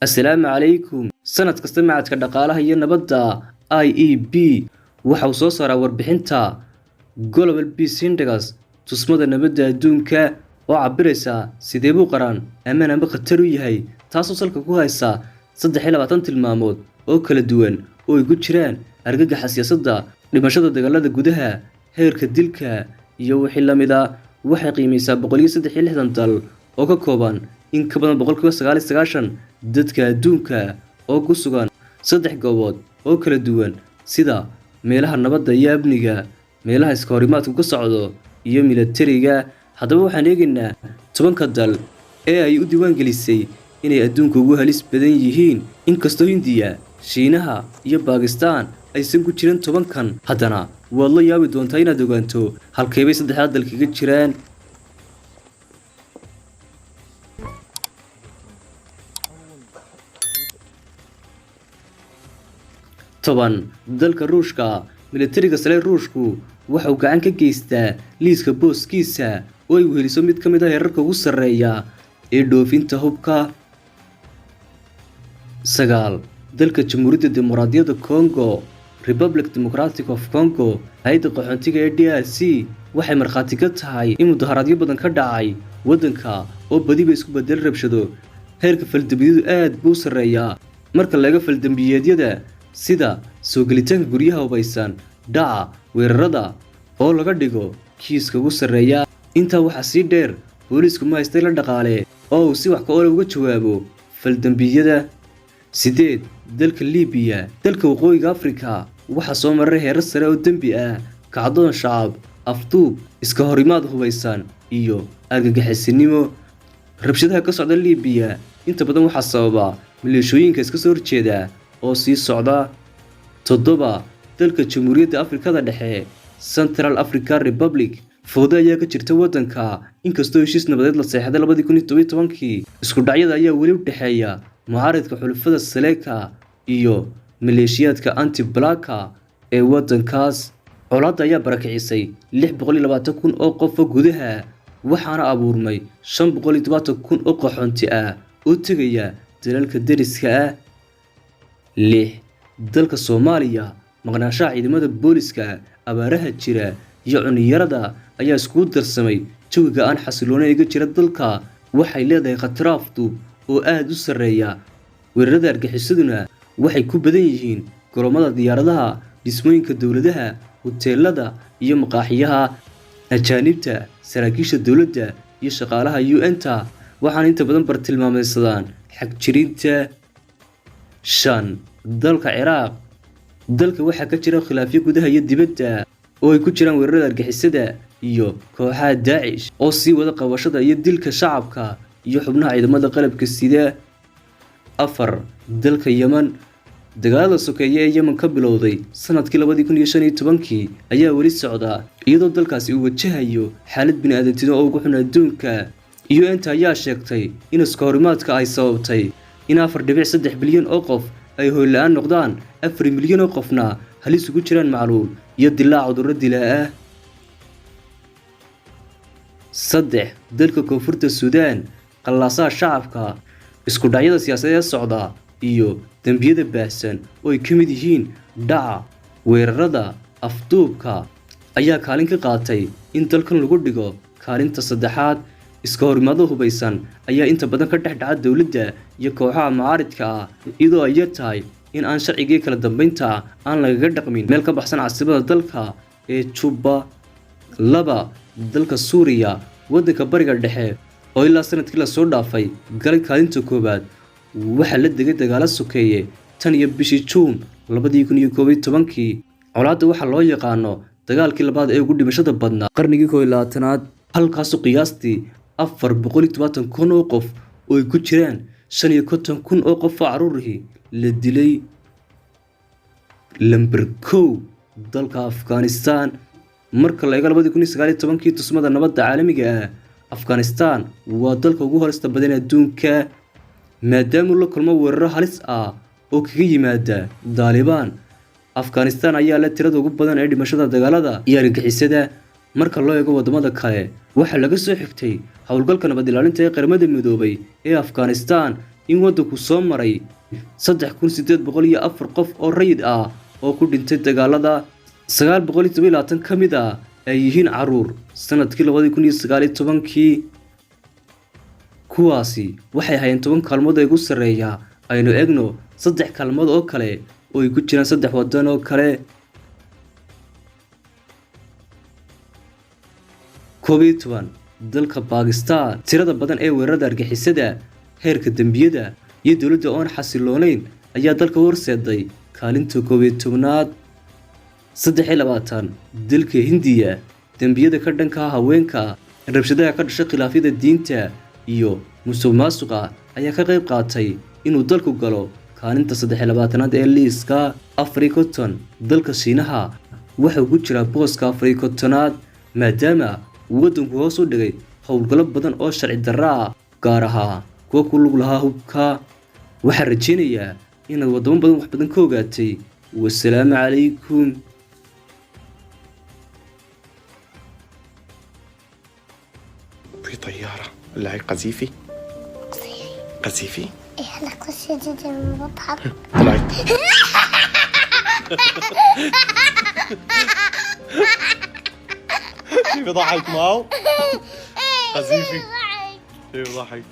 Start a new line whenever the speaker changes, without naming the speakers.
السلام عليكم سنة كasta macadka dhaqaalaha iyo nabadda IEB waxa uu soo saaraa warbixinta Global Peace Index tusmada nabadda adduunka oo cabiraysa sidee buu qaran ama khatar u yahay taasoo salka ku haysa 23 tilmaamood oo kala duwan oo ay ku jiraan argagaxa siyaasadda dhimashada dagaalada gudaha heerka dilka iyo wixii la mid ah waxay qiimaysaa 163 dal oo ka kooban in ka badan 99% dadka adduunka oo ku sugan 3 goobood oo kala duwan sida meelaha nabadda iyo amniga meelaha iska horimaadku ka socdo iyo militariga haddaba waxaan eegaynaa 10 dal ee ay u diiwaan gelisay inay adduunka ugu halis badan yihiin inkastoo Hindiya Shiinaha iyo Pakistan aysan ku jirin 10kan haddana waad la yaabi doontaa inaad ogaanto halkeebay saddexda dal kaga jiraan طبعا dalka Ruushka militariga sare Ruushku waxa uu gacan ka geystaa liiska booskiisa oo ay weheliso mid ka mid ah heerarka ugu sareeya ee dhoofinta hubka 9 dalka Jamhuuriyadda Dimuqraadiyadda Congo Republic Democratic of Congo hay'adda qaxootiga ee DRC waxay markhaati ka tahay in mudaharaadyo badan ka dhacay wadanka oo badiba isku bedel rabshado heerka faldambiyadu aad buu sareeyaa marka laga faldambiyeedyada sida soo gelitaanka guryaha hubaysan dhaca weerarada oo laga dhigo kiiska ugu sareeya inta waxa si dheer booliisku ma haystay la dhaqaale oo si wax ka oo uga jawaabo faldambiyada 8 dalka Liibiya dalka waqooyiga Afrika waxa soo maray heerar sare oo dambi ah kacdoon shacab afduub iska horimaad hubaysan iyo argagixisinimo rabshadaha ka socda Liibiya inta badan waxa sababa milishooyinka iska soo horjeeda oo sii socda 7 dalka Jamhuuriyadda Afrikada Dhexe Central African Republic fowda ayaa ka jirta wadanka inkastoo heshiis nabadeed la saxeexday 2017kii isku dhacyada ayaa wali u dhaxeeya mucaaradka xulafada Seleka iyo maleeshiyadka anti-Balaka ee wadankaas colaadda ayaa barakicisay 620,000 oo qof gudaha waxaana abuurmay 570,000 oo qaxoonti ah oo tagaya dalalka deriska ah 6 dalka Soomaaliya maqnaanshaha ciidamada booliska abaaraha jira iyo cuniyarada ayaa isku darsamay jawiga aan xasiloonay iga jira dalka waxay leedahay khataraaftu oo aad u sareeya weerarada argagixisaduna waxay ku badan yihiin garoomada diyaaradaha dhismooyinka dawladaha hoteelada iyo maqaaxiyaha ajaanibta saraakiisha dawladda iyo shaqaalaha UN-ta waxaan inta badan bartilmaameedsadaan xag jirinta 5 dalka Ciraaq dalka waxa ka jira khilaafyo gudaha iyo dibadda oo ay ku jiraan weerarada argagixisada iyo kooxaha Daesh oo si wada qabashada iyo dilka shacabka iyo xubnaha ciidamada qalabka sida 4 dalka Yemen dagaalada sokeeye ee Yemen ka bilowday sanadkii 2015kii ayaa wali socda iyadoo dalkaasi uu wajahayo xaalad bini'aadantinimo oo ugu xun adduunka UN-ta ayaa sheegtay in iska horimaadka ay sababtay in 4.3 bilyan oo qof ay hoy la'aan noqdaan 4 milyan oo qofna halis ugu jiraan macluul iyo dilaac cudurro dilaa ah 3 dalka koonfurta Suudaan qalaasaha shacabka isku dhacyada siyaasadeed socda iyo dambiyada baahsan oo ay kamid yihiin dhaca weerarada afduubka ayaa kaalin ka qaatay in dalkan lagu dhigo kaalinta saddexaad iska horimaado hubaysan ayaa inta badan ka dhaca dawladda iyo kooxaha mucaaradka ah iyadoo ay tahay in aan sharciga kala dambeynta aan laga dhaqmin meel ka baxsan caasimadda dalka ee Juba 2 dalka Suuriya wadanka bariga dhexe oo ilaa sanadkii la soo dhaafay galay kaalinta koobaad waxa la degay dagaal sokeeye tan iyo bishii June 2011kii colaadda waxa loo yaqaano dagaalkii labaad ee ugu dhimashada badnaa qarnigii 21aad halkaas qiyaastii 470,000 oo qof oo ay ku jiraan 55,000 oo qof caruurihii la dilay lambar 1 dalka Afghanistan marka la eego 2019 tusmada nabadda caalamiga ah Afghanistan waa dalka ugu horeysta badan adduunka maadaama la kulmo weeraro halis ah oo kaga yimaada Taliban Afghanistan ayaa la tirada ugu badan ee dhimashada dagaalada iyo argagixisada marka loo eego wadamada kale waxa laga soo xigtay howlgalka nabad ilaalinta ee qaramada midoobay ee Afghanistan in wadanku soo maray 3804 qof oo rayid ah oo ku dhintay dagaalada 927 kamid ah ay yihiin caruur sanadkii 2019 kuwaasi waxay hayeen 10 kaalmood ee ugu sareeya aynu eegno 3 kaalmood oo kale oo ay ku jiraan 3 wadan oo kale COVID-19 dalka Pakistan tirada badan ee weerarada argagixisada heerka dambiyada iyo dawladda oo xasiloonayn ayaa dalka horseeday kaalinta COVID-19 23 dalka Hindiya dambiyada ka dhanka haweenka rabshadaha ka dhashay khilaafyada diinta iyo musuqmaasuqa ayaa ka qayb qaatay inuu dalku galo kaalinta 23aad ee liiska Afrika dalka Shiinaha waxa uu ku jira booska Afrika maadaama wadanku hoos u dhigay howlgalo badan oo sharci darro ah gaar ahaan kuwa ku lug lahaa hubka waxa rajeenaya in wadamo badan wax badan ka ogaatay wassalaamu calaykum
في طيارة اللي هي قذيفي قذيفي
احنا قصيدة المطعم
طلعت كيف ضحك معه قذيفي كيف ضحك